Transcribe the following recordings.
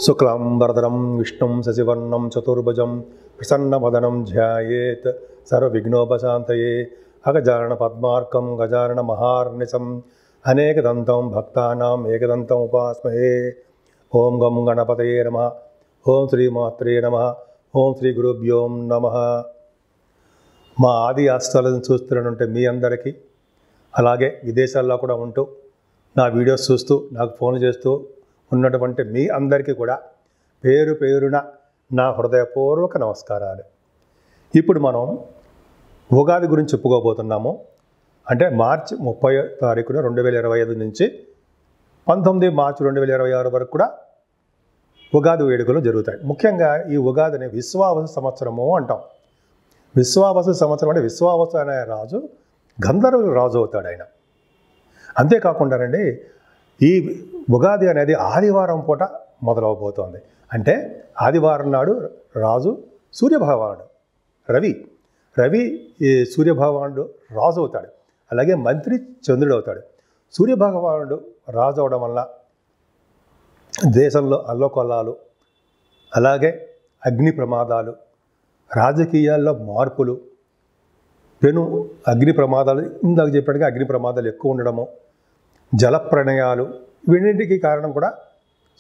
శుక్లాంబరధరం విష్ణుం శశివర్ణం చతుర్భుజం ప్రసన్నవదనం ధ్యాయేత్ సర్వవిఘ్నోపశాంతయే అగజానన పద్మార్కం గజానన మహార్నిశం అనేకదంతం భక్తానాం ఏకదంతం ఉపాస్మహే. ఓం గం గణపతయే నమః. ఓం శ్రీమాత్రే నమః. ఓం శ్రీ గురుభ్యో నమః. మా ఆది ఆస్థాలను చూస్తున్నట్టు మీ అందరికీ, అలాగే విదేశాల్లో కూడా ఉంటూ నా వీడియోస్ చూస్తూ నాకు ఫోన్ చేస్తూ ఉన్నటువంటి మీ అందరికీ కూడా పేరు పేరున నా హృదయపూర్వక నమస్కారాలు. ఇప్పుడు మనం ఉగాది గురించి చెప్పుకోబోతున్నాము. అంటే మార్చి 30 తారీఖున 2025 నుంచి 19 మార్చి 2026 వరకు కూడా ఉగాది వేడుకలు జరుగుతాయి. ముఖ్యంగా ఈ ఉగాదిని విశ్వావసు సంవత్సరము అంటాం. విశ్వావసు సంవత్సరం అంటే విశ్వావసు అనే రాజు గంధర్వుల రాజు అవుతాడు ఆయన. అంతేకాకుండానండి, ఈ ఉగాది అనేది ఆదివారం పూట మొదలవబోతోంది. అంటే ఆదివారం నాడు రాజు సూర్యభగవానుడు రవి ఈ సూర్యభగవానుడు రాజు అవుతాడు. అలాగే మంత్రి చంద్రుడు అవుతాడు. సూర్యభగవానుడు రాజు అవడం వల్ల దేశంలో అల్లకొల్లాలు, అలాగే అగ్ని ప్రమాదాలు, రాజకీయాల్లో మార్పులు, అగ్ని ప్రమాదాలు, ఇందాక చెప్పినట్టుగా అగ్ని ప్రమాదాలు ఎక్కువ ఉండడము, జలప్రణయాలు, వీటికి కారణం కూడా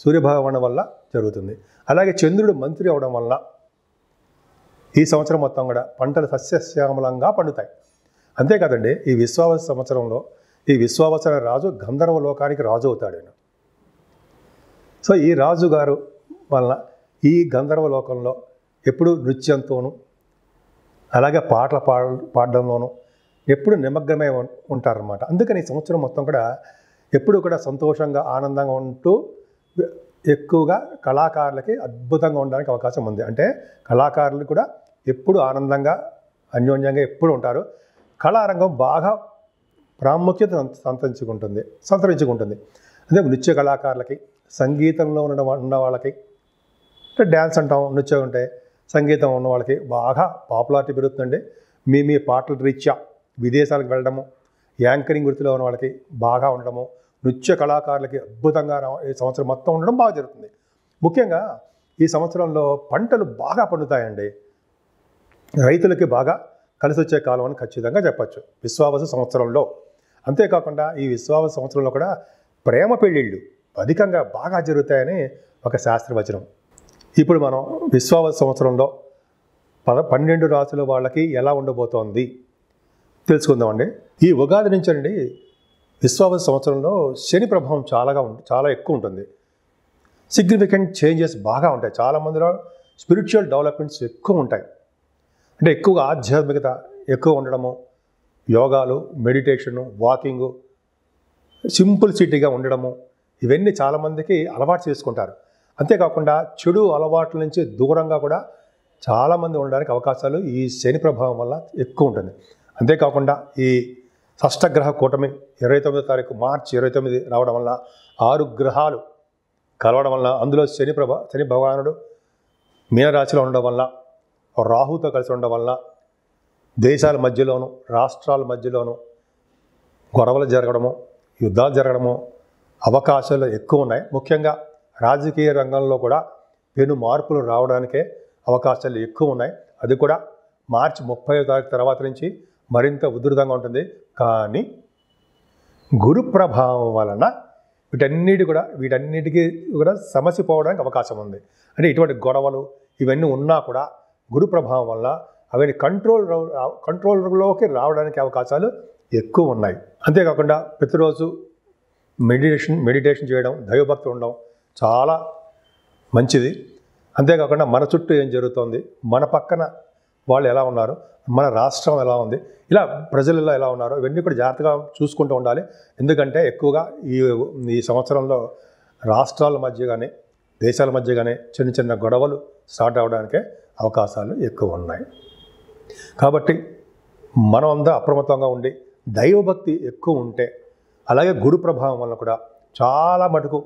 సూర్యభగవాను వల్ల జరుగుతుంది. అలాగే చంద్రుడు మంత్రి అవడం వల్ల ఈ సంవత్సరం మొత్తం కూడా పంటలు సస్యశ్యామలంగా పండుతాయి. అంతేకాదండి, ఈ విశ్వావసు సంవత్సరంలో ఈ విశ్వావసు అనే రాజు గంధర్వ లోకానికి రాజు అవుతాడు ఆయన. సో ఈ రాజుగారు వల్ల ఈ గంధర్వ లోకంలో ఎప్పుడు నృత్యంతోనూ, అలాగే పాటలు పాడడంలోనూ ఎప్పుడు నిమగ్నమై ఉంటారన్నమాట. అందుకని ఈ సంవత్సరం మొత్తం కూడా ఎప్పుడు కూడా సంతోషంగా ఆనందంగా ఉంటూ ఎక్కువగా కళాకారులకి అద్భుతంగా ఉండడానికి అవకాశం ఉంది. అంటే కళాకారులు కూడా ఎప్పుడు ఆనందంగా అన్యోన్యంగా ఎప్పుడు ఉంటారు. కళారంగం బాగా ప్రాముఖ్యత సంతరించుకుంటుంది. అదే నృత్య కళాకారులకి, సంగీతంలో ఉన్న వాళ్ళకి, అంటే డ్యాన్స్ అంటాం, నృత్యం ఉంటే సంగీతం ఉన్న వాళ్ళకి బాగా పాపులారిటీ పెరుగుతుందండి. మీ పాటల రీత్యా విదేశాలకు వెళ్ళడము, యాంకరింగ్ వృత్తిలో ఉన్న వాళ్ళకి బాగా ఉండడము, నృత్య కళాకారులకి అద్భుతంగా ఈ సంవత్సరం మొత్తం ఉండడం బాగా జరుగుతుంది. ముఖ్యంగా ఈ సంవత్సరంలో పంటలు బాగా పండుతాయండి. రైతులకి బాగా కలిసి వచ్చే కాలం అని ఖచ్చితంగా చెప్పచ్చు విశ్వావసు సంవత్సరంలో. అంతేకాకుండా ఈ విశ్వావసు సంవత్సరంలో కూడా ప్రేమ పెళ్ళిళ్ళు అధికంగా బాగా జరుగుతాయని ఒక శాస్త్రవచనం. ఇప్పుడు మనం విశ్వావసు సంవత్సరంలో 12 రాసుల వాళ్ళకి ఎలా ఉండబోతోంది తెలుసుకుందామండి. ఈ ఉగాది నుంచి అండి విశ్వావసు సంవత్సరంలో శని ప్రభావం చాలా ఎక్కువ ఉంటుంది. సిగ్నిఫికెంట్ చేంజెస్ బాగా ఉంటాయి. చాలామందిలో స్పిరిచువల్ డెవలప్మెంట్స్ ఎక్కువ ఉంటాయి. అంటే ఎక్కువగా ఆధ్యాత్మికత ఎక్కువ ఉండడము, యోగాలు, మెడిటేషను, వాకింగు, సింపుల్సిటీగా ఉండడము, ఇవన్నీ చాలామందికి అలవాటు చేసుకుంటారు. అంతేకాకుండా చెడు అలవాట్ల నుంచి దూరంగా కూడా చాలామంది ఉండడానికి అవకాశాలు ఈ శని ప్రభావం వల్ల ఎక్కువ ఉంటుంది. అంతేకాకుండా ఈ షష్టగ్రహ కూటమి 29వ తారీఖు మార్చి 29 రావడం వల్ల 6 గ్రహాలు కలవడం వల్ల, అందులో శని భగవానుడు మీనరాశిలో ఉండడం వల్ల, రాహుతో కలిసి ఉండడం వల్ల దేశాల మధ్యలోనూ రాష్ట్రాల మధ్యలోనూ గొడవలు జరగడము, యుద్ధాలు జరగడము అవకాశాలు ఎక్కువ ఉన్నాయి. ముఖ్యంగా రాజకీయ రంగంలో కూడా పెను మార్పులు రావడానికే అవకాశాలు ఎక్కువ ఉన్నాయి. అది కూడా మార్చి 30వ తారీఖు తర్వాత నుంచి మరింత ఉధృతంగా ఉంటుంది. కానీ గురు ప్రభావం వలన వీటన్నిటికీ కూడా సమస్య పోవడానికి అవకాశం ఉంది. అంటే ఇటువంటి గొడవలు ఇవన్నీ ఉన్నా కూడా గురు ప్రభావం వల్ల అవన్నీ కంట్రోల్లోకి రావడానికి అవకాశాలు ఎక్కువ ఉన్నాయి. అంతేకాకుండా ప్రతిరోజు మెడిటేషన్ చేయడం, దైవభక్తి ఉండడం చాలా మంచిది. అంతేకాకుండా మన చుట్టూ ఏం జరుగుతోంది, మన పక్కన వాళ్ళు ఎలా ఉన్నారు, మన రాష్ట్రం ఎలా ఉంది, ఇలా ప్రజలలో ఎలా ఉన్నారు, ఇవన్నీ కూడా జాగ్రత్తగా చూసుకుంటూ ఉండాలి. ఎందుకంటే ఎక్కువగా ఈ సంవత్సరంలో రాష్ట్రాల మధ్య కానీ దేశాల మధ్య కానీ చిన్న గొడవలు స్టార్ట్ అవడానికే అవకాశాలు ఎక్కువ ఉన్నాయి. కాబట్టి మనం అంతా అప్రమత్తంగా ఉండి దైవభక్తి ఎక్కువ ఉంటే, అలాగే గురు ప్రభావం వల్ల కూడా చాలా మటుకు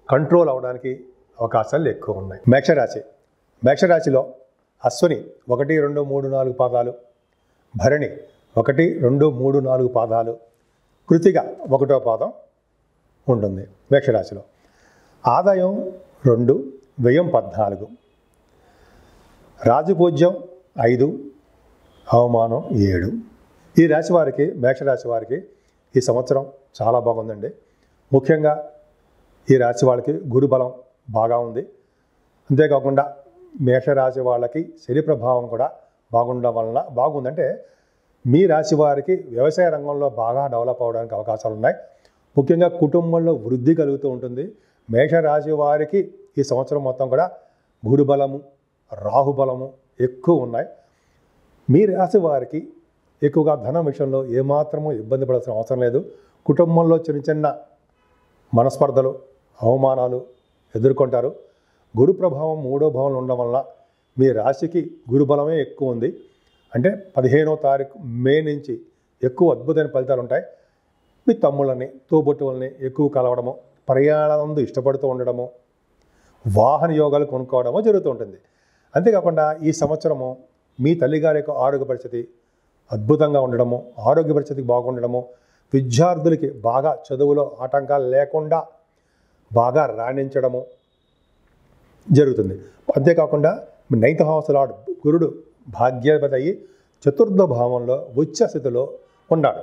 కంట్రోల్ అవడానికి అవకాశాలు ఎక్కువ ఉన్నాయి. మేషరాశిలో అశ్విని 1, 2, 3, 4 పాదాలు, భరణి 1, 2, 3, 4 పాదాలు, కృతిక 1వ పాదం ఉంటుంది మేషరాశిలో. ఆదాయం 2, వ్యయం 14, రాజపూజ్యం 5, అవమానం 7. ఈ రాశి వారికి, మేషరాశి వారికి ఈ సంవత్సరం చాలా బాగుందండి. ముఖ్యంగా ఈ రాశి వాళ్ళకి గురుబలం బాగా ఉంది. అంతేకాకుండా మేషరాశి వాళ్ళకి శని ప్రభావం కూడా బాగుండడం వలన బాగుందంటే మీ రాశి వారికి వ్యవసాయ రంగంలో బాగా డెవలప్ అవ్వడానికి అవకాశాలు ఉన్నాయి. ముఖ్యంగా కుటుంబంలో వృద్ధి కలుగుతూ ఉంటుంది. మేషరాశి వారికి ఈ సంవత్సరం మొత్తం కూడా గురుబలము, రాహుబలము ఎక్కువ ఉన్నాయి. మీ రాశి వారికి ఎక్కువగా ధనం విషయంలో ఏమాత్రమూ ఇబ్బంది పడాల్సిన అవసరం లేదు. కుటుంబంలో చిన్న చిన్న మనస్పర్ధలు, అవమానాలు ఎదుర్కొంటారు. గురు ప్రభావం 3వ భావంలో ఉండడం వల్ల మీ రాశికి గురుబలమే ఎక్కువ ఉంది. అంటే 15వ తారీఖు మే నుంచి ఎక్కువ అద్భుతమైన ఫలితాలు ఉంటాయి. మీ తమ్ముళ్ళని, తోబుట్టువుల్ని ఎక్కువ కలవడము, ప్రయాణంలో ఇష్టపడుతూ ఉండడము, వాహన యోగాలు కొనుక్కోవడము జరుగుతూ ఉంటుంది. అంతేకాకుండా ఈ సంవత్సరము మీ తల్లిగారి యొక్క ఆరోగ్య పరిస్థితి అద్భుతంగా ఉండడము, ఆరోగ్య పరిస్థితి బాగుండడము, విద్యార్థులకి బాగా చదువులో ఆటంకాలు లేకుండా బాగా రాణించడము జరుగుతుంది. అంతేకాకుండా 9th హౌస్ లార్డ్ గురుడు భాగ్యాధిపతి అయ్యి 4వ భావంలో ఉచ్చ స్థితిలో ఉన్నాడు.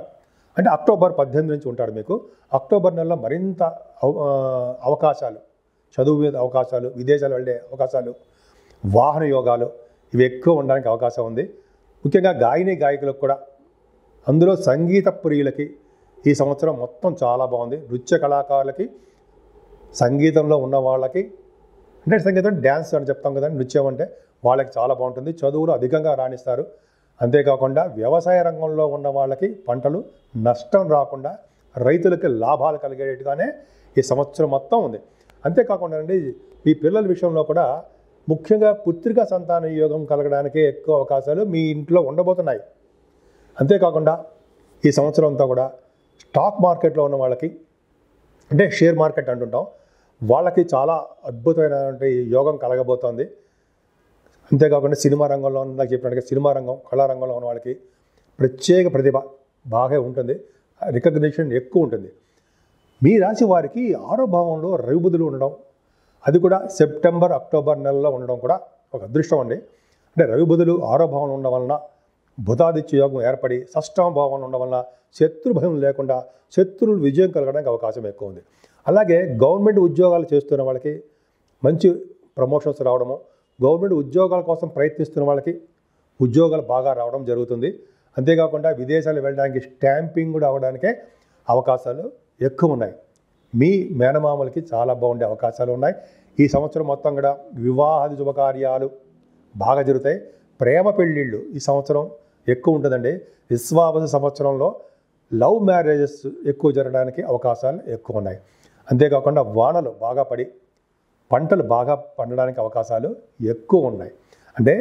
అంటే అక్టోబర్ 18 నుంచి ఉంటాడు. మీకు అక్టోబర్ నెలలో మరింత అవకాశాలు, చదువు మీద అవకాశాలు, విదేశాలు వెళ్ళే అవకాశాలు, వాహన యోగాలు ఇవి ఎక్కువ ఉండడానికి అవకాశం ఉంది. ముఖ్యంగా గాయకులకు కూడా, అందులో సంగీత ప్రియులకి ఈ సంవత్సరం మొత్తం చాలా బాగుంది. నృత్య కళాకారులకి, సంగీతంలో ఉన్న వాళ్ళకి, అంటే సంగీతం డ్యాన్స్ అని చెప్తాం కదండి, నృత్యం అంటే వాళ్ళకి చాలా బాగుంటుంది. చదువులు అధికంగా రాణిస్తారు. అంతేకాకుండా వ్యవసాయ రంగంలో ఉన్న వాళ్ళకి పంటలు నష్టం రాకుండా రైతులకి లాభాలు కలిగేట్టుగానే ఈ సంవత్సరం మొత్తం ఉంది. అంతేకాకుండా అండి మీ పిల్లల విషయంలో కూడా ముఖ్యంగా పుత్రికా సంతాన యోగం కలగడానికి ఎక్కువ అవకాశాలు మీ ఇంట్లో ఉండబోతున్నాయి. అంతేకాకుండా ఈ సంవత్సరం అంతా కూడా స్టాక్ మార్కెట్లో ఉన్న వాళ్ళకి, అంటే షేర్ మార్కెట్ అంటుంటాం, వాళ్ళకి చాలా అద్భుతమైనటువంటి యోగం కలగబోతోంది. అంతేకాకుండా సినిమా రంగంలో నాకు చెప్పినట్టుగా సినిమా రంగం, కళారంగంలో ఉన్న వాళ్ళకి ప్రత్యేక ప్రతిభ బాగా ఉంటుంది, రికగ్నిషన్ ఎక్కువ ఉంటుంది. మీ రాశి వారికి 6వ భావంలో రవి బుధులు ఉండడం, అది కూడా సెప్టెంబర్, అక్టోబర్ నెలలో ఉండడం కూడా ఒక అదృష్టం అండి. అంటే రవి బుధులు 6వ భావంలో ఉండడం వలన బుధాదిత్య యోగం ఏర్పడి 6వ భావంలో ఉండడం వలన శత్రు భయం లేకుండా శత్రువులు విజయం కలగడానికి అవకాశం ఎక్కువ ఉంది. అలాగే గవర్నమెంట్ ఉద్యోగాలు చేస్తున్న వాళ్ళకి మంచి ప్రమోషన్స్ రావడము, గవర్నమెంట్ ఉద్యోగాల కోసం ప్రయత్నిస్తున్న వాళ్ళకి ఉద్యోగాలు బాగా రావడం జరుగుతుంది. అంతేకాకుండా విదేశాలు వెళ్ళడానికి స్టాంపింగ్ కూడా అవ్వడానికే అవకాశాలు ఎక్కువ ఉన్నాయి. మీ మేనమామలకి చాలా బాగుండే అవకాశాలు ఉన్నాయి. ఈ సంవత్సరం మొత్తం కూడా వివాహాది శుభకార్యాలు బాగా జరుగుతాయి. ప్రేమ పెళ్ళిళ్ళు ఈ సంవత్సరం ఎక్కువ ఉంటుందండి. విశ్వావస సంవత్సరంలో లవ్ మ్యారేజెస్ ఎక్కువ జరగడానికి అవకాశాలు ఎక్కువ ఉన్నాయి. అంతేకాకుండా వానలు బాగా పడి పంటలు బాగా పండడానికి అవకాశాలు ఎక్కువ ఉన్నాయి. అంటే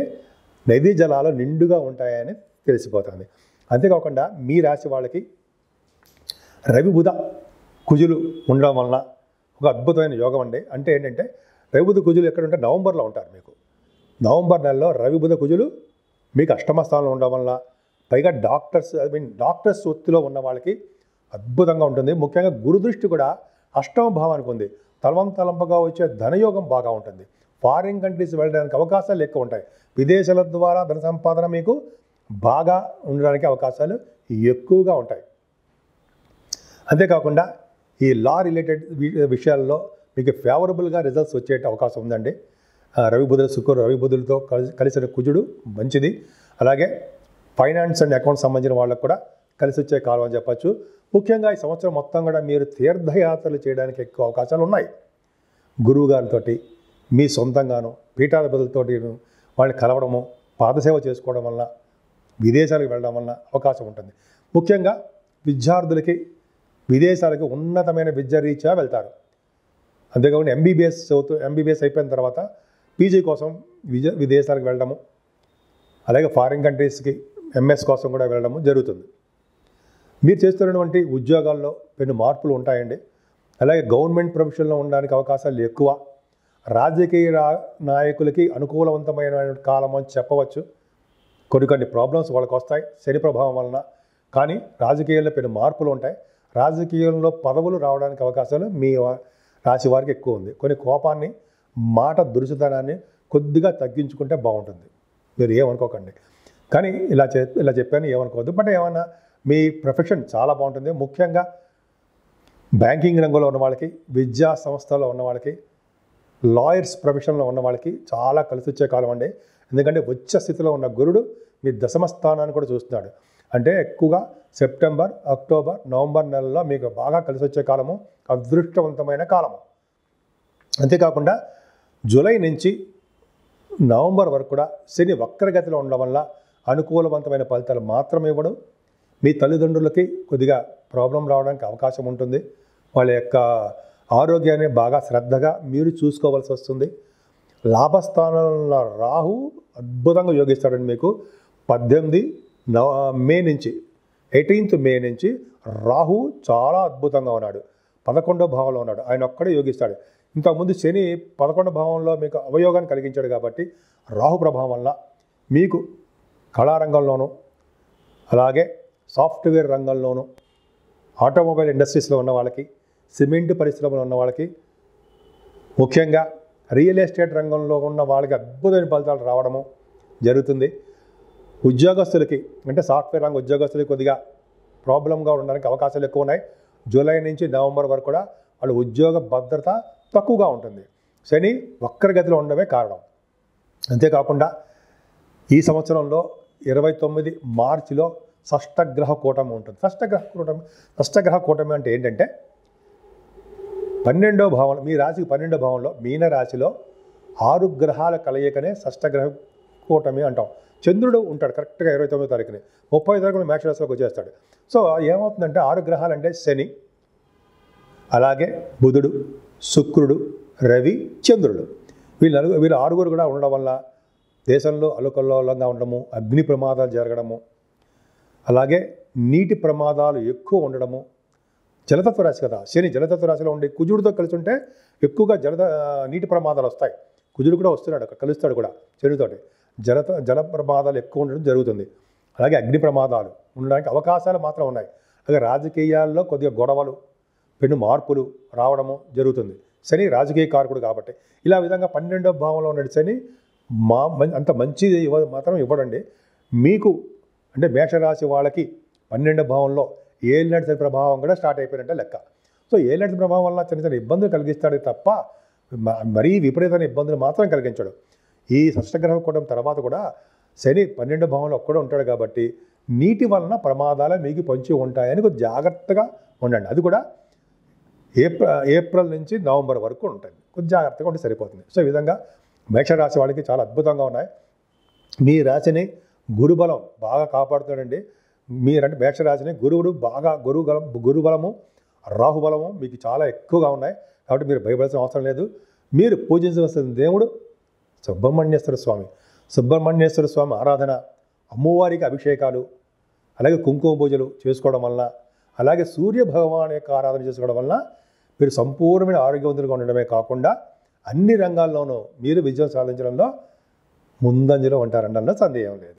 నదీ జలాలు నిండుగా ఉంటాయని తెలిసిపోతుంది. అంతేకాకుండా మీ రాశి వాళ్ళకి రవి బుధ కుజులు ఉండడం వలన ఒక అద్భుతమైన యోగం అండి. అంటే ఏంటంటే రవి బుధ కుజులు ఎక్కడుంటే నవంబర్లో ఉంటారు. మీకు నవంబర్ నెలలో రవి బుధ కుజులు మీకు అష్టమ స్థానంలో ఉండడం వల్ల, పైగా డాక్టర్స్ వృత్తిలో ఉన్న వాళ్ళకి అద్భుతంగా ఉంటుంది. ముఖ్యంగా గురుదృష్టి కూడా అష్టమ భావానికి ఉంది. తలంపుగా వచ్చే ధనయోగం బాగా ఉంటుంది. ఫారిన్ కంట్రీస్ వెళ్ళడానికి అవకాశాలు ఎక్కువ ఉంటాయి. విదేశాల ద్వారా ధన సంపాదన మీకు బాగా ఉండడానికి అవకాశాలు ఎక్కువగా ఉంటాయి. అంతేకాకుండా ఈ లా రిలేటెడ్ విషయాల్లో మీకు ఫేవరబుల్గా రిజల్ట్స్ వచ్చే అవకాశం ఉందండి. రవి బుధులతో కలిసిన కుజుడు మంచిది. అలాగే ఫైనాన్స్ అండ్ అకౌంట్స్ సంబంధించిన వాళ్ళకు కూడా కలిసి వచ్చే కాలం అని చెప్పచ్చు. ముఖ్యంగా ఈ సంవత్సరం మొత్తం కూడా మీరు తీర్థయాత్రలు చేయడానికి ఎక్కువ అవకాశాలు ఉన్నాయి. గురువు గారితో, మీ సొంతంగాను పీఠాధిపతులతోటి వాళ్ళని కలవడము, పాదసేవ చేసుకోవడం వల్ల, విదేశాలకు వెళ్ళడం వల్ల అవకాశం ఉంటుంది. ముఖ్యంగా విద్యార్థులకి విదేశాలకు ఉన్నతమైన విద్య రీత్యా వెళ్తారు. అంతేకాకుండా ఎంబీబీఎస్ అయిపోయిన తర్వాత పీజీ కోసం విదేశాలకు వెళ్ళడము, అలాగే ఫారిన్ కంట్రీస్కి ఎంఎస్ కోసం కూడా వెళ్ళడము జరుగుతుంది. మీరు చేస్తున్నటువంటి ఉద్యోగాల్లో పెను మార్పులు ఉంటాయండి. అలాగే గవర్నమెంట్ ప్రొఫెషన్లో ఉండడానికి అవకాశాలు ఎక్కువ. రాజకీయ నాయకులకి అనుకూలవంతమైన కాలం అని చెప్పవచ్చు. కొన్ని ప్రాబ్లమ్స్ వాళ్ళకి వస్తాయి శని ప్రభావం వలన, కానీ రాజకీయాల్లో పెను మార్పులు ఉంటాయి. రాజకీయంలో పదవులు రావడానికి అవకాశాలు మీ రాశి వారికి ఎక్కువ ఉంది. కొన్ని కోపాన్ని మాట దురుసుతనాన్ని కొద్దిగా తగ్గించుకుంటే బాగుంటుంది. మీరు ఏమనుకోకండి. కానీ ఇలా చెప్పాను ఏమనుకోవద్దు. బట్ ఏమన్నా మీ ప్రొఫెషన్ చాలా బాగుంటుంది. ముఖ్యంగా బ్యాంకింగ్ రంగంలో ఉన్న వాళ్ళకి, విద్యా సంస్థల్లో ఉన్న వాళ్ళకి, లాయర్స్ ప్రొఫెషన్లో ఉన్న వాళ్ళకి చాలా కలిసి వచ్చే కాలం అండి. ఎందుకంటే ఉచ్చ స్థితిలో ఉన్న గురుడు మీ దశమ స్థానాన్ని కూడా చూస్తున్నాడు. అంటే ఎక్కువగా సెప్టెంబర్, అక్టోబర్, నవంబర్ నెలల్లో మీకు బాగా కలిసి వచ్చే కాలము, అదృష్టవంతమైన కాలము. అంతేకాకుండా జూలై నుంచి నవంబర్ వరకు కూడా శని వక్రగతిలో ఉండడం వల్ల అనుకూలవంతమైన ఫలితాలు మాత్రమే ఇవ్వడం. మీ తల్లిదండ్రులకి కొద్దిగా ప్రాబ్లం రావడానికి అవకాశం ఉంటుంది. వాళ్ళ యొక్క ఆరోగ్యాన్ని బాగా శ్రద్ధగా మీరు చూసుకోవాల్సి వస్తుంది. లాభస్థానంలో రాహు అద్భుతంగా యోగిస్తాడండి. మీకు 18 మే నుంచి 18th మే నుంచి రాహు చాలా అద్భుతంగా ఉన్నాడు. 11వ భావంలో ఉన్నాడు. ఆయన ఒక్కడే యోగిస్తాడు. ఇంతకుముందు శని 11వ భావంలో మీకు అవయోగాన్ని కలిగించాడు కాబట్టి రాహు ప్రభావం వల్ల మీకు కళారంగంలోనూ, అలాగే సాఫ్ట్వేర్ రంగంలోనూ, ఆటోమొబైల్ ఇండస్ట్రీస్లో ఉన్న వాళ్ళకి, సిమెంట్ పరిశ్రమలో ఉన్న వాళ్ళకి, ముఖ్యంగా రియల్ ఎస్టేట్ రంగంలో ఉన్న వాళ్ళకి అద్భుతమైన ఫలితాలు రావడము జరుగుతుంది. ఉద్యోగస్తులకి అంటే సాఫ్ట్వేర్ రంగ ఉద్యోగస్తులకి కొద్దిగా ప్రాబ్లంగా ఉండడానికి అవకాశాలు ఎక్కువ ఉన్నాయి. జూలై నుంచి నవంబర్ వరకు కూడా వాళ్ళ ఉద్యోగ భద్రత తక్కువగా ఉంటుంది. శని వక్రగతిలో ఉండడమే కారణం. అంతేకాకుండా ఈ సంవత్సరంలో 29 మార్చిలో షష్టగ్రహ కూటమి ఉంటుంది. షష్టగ్రహ కూటమి అంటే ఏంటంటే 12వ భావం, మీ రాశికి 12వ భావంలో మీన రాశిలో 6 గ్రహాల కలయికనే షష్టగ్రహ కూటమి అంటాం. చంద్రుడు ఉంటాడు కరెక్ట్గా 29వ తారీఖుని, 30వ తారీఖున మేషరాశిలోకి వచ్చేస్తాడు. సో ఏమవుతుందంటే 6 గ్రహాలు అంటే శని, అలాగే బుధుడు, శుక్రుడు, రవి, చంద్రుడు, వీళ్ళు 6 కూడా ఉండడం వల్ల దేశంలో అల్లకల్లోలంగా ఉండడము, అగ్ని ప్రమాదాలు జరగడము, అలాగే నీటి ప్రమాదాలు ఎక్కువ ఉండడము. జలతత్వ రాశి కదా శని, జలతత్వ రాశిలో ఉండి కుజుడితో కలిసి ఉంటే ఎక్కువగా నీటి ప్రమాదాలు వస్తాయి. కుజుడు కూడా వస్తున్నాడు, కలుస్తాడు కూడా శనితోటి. జల ప్రమాదాలు ఎక్కువ ఉండడం జరుగుతుంది. అలాగే అగ్ని ప్రమాదాలు ఉండడానికి అవకాశాలు మాత్రం ఉన్నాయి. అలాగే రాజకీయాల్లో కొద్దిగా గొడవలు, పెను మార్పులు రావడము జరుగుతుంది. శని రాజకీయ కారకుడు కాబట్టి ఇలా విధంగా 12వ భావంలో ఉన్న శని అంత మంచిది మాత్రం ఇవ్వడండి. మీకు అంటే మేషరాశి వాళ్ళకి 12వ భావంలో ఏలినాటి ప్రభావం కూడా స్టార్ట్ అయిపోయినట్టే లెక్క. సో ఏలినాటి ప్రభావం వల్ల చిన్న చిన్న ఇబ్బందులు కలిగిస్తాడు తప్ప మరీ విపరీతమైన ఇబ్బందులు మాత్రం కలిగించాడు. ఈ షష్టగ్రహ కూటమి తర్వాత కూడా శని 12వ భావంలో ఒక్కడే ఉంటాడు కాబట్టి నీటి వలన ప్రమాదాలు మీకు పొంచి ఉంటాయని కొద్దిగా జాగ్రత్తగా ఉండండి. అది కూడా ఏప్రిల్ నుంచి నవంబర్ వరకు ఉంటుంది. కొంచెం జాగ్రత్తగా ఉంటే సరిపోతుంది. సో ఈ విధంగా మేషరాశి వాళ్ళకి చాలా అద్భుతంగా ఉన్నాయి. మీ రాశిని గురుబలం బాగా కాపాడుతాడండి. మీరంటే మేషరాశిని గురువుడు బాగా గురుబలము, రాహుబలము మీకు చాలా ఎక్కువగా ఉన్నాయి. కాబట్టి మీరు భయపడాల్సిన అవసరం లేదు. మీరు పూజించవలసిన దేవుడు సుబ్రహ్మణ్యేశ్వర స్వామి. సుబ్రహ్మణ్యేశ్వర స్వామి ఆరాధన, అమ్మవారికి అభిషేకాలు, అలాగే కుంకుమ పూజలు చేసుకోవడం వల్ల, అలాగే సూర్య భగవాన్ యొక్క ఆరాధన చేసుకోవడం వల్ల మీరు సంపూర్ణమైన ఆరోగ్యవంతులుగా ఉండడమే కాకుండా అన్ని రంగాల్లోనూ మీరు విజయం సాధించడంలో ముందంజలో ఉంటారనడంలో సందేహం లేదు.